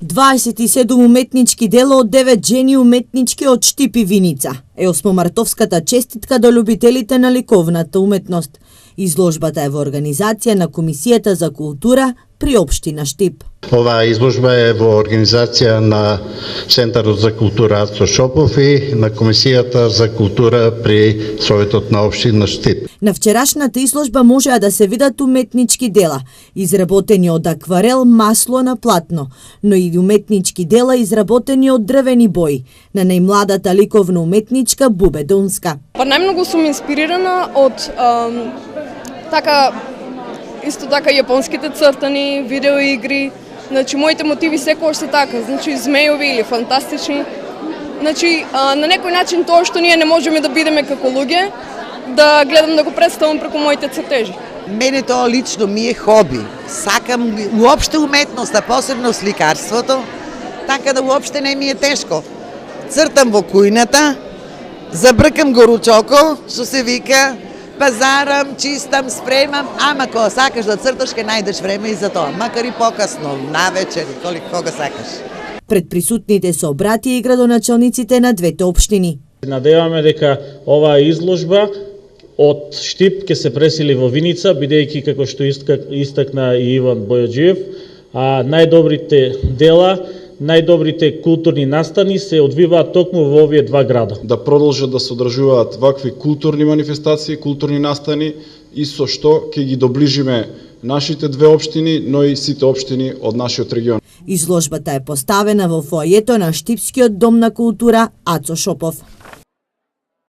27 уметнички дела од 9 жени уметнички од Штип и Виница е осмомартовската честитка до љубителите на ликовната уметност. Изложбата е во организација на Комисијата за култура при Општина Штип. Оваа изложба е во организација на Центарот за култура Ацо Шопов и на Комисијата за култура при Советот на Општина Штип. На вчерашната изложба можеа да се видат уметнички дела, изработени од акварел, масло на платно, но и уметнички дела изработени од дрвени бои, на најмладата ликовна уметничка Бубе Дунска. Најмногу сум инспирирана од исто така јапонските цртани, видеоигри. Значи моите мотиви секогаш се така, значи змејови или фантастични. Значи на некој начин тоа што ние не можеме да бидеме како луѓе, да гледам да го представам преку моите цртежи. Мене тоа лично ми е хоби. Сакам уопште уметноста, посебно сликарството, така да уопште не ми е тешко. Цртам во кујната, забркам горучоко, што се вика, пазарам, чистам, спремам, ама кога сакаш да црташ, ке најдеш време и за тоа, макар и покасно, навечер, кога сакаш. Пред присутните се обратија и градоначалниците на двете општини. Надеваме дека оваа изложба од Штип ќе се пресили во Виница, бидејќи како што истакна и Иван Бојаджиев, најдобрите дела, најдобрите културни настани се одвиваат токму во овие два града. Да продолжат да се одржуваат вакви културни манифестации, културни настани и со што ќе ги доближиме нашите две општини, но и сите општини од нашиот регион. Изложбата е поставена во фојето на Штипскиот дом на култура Ацо Шопов.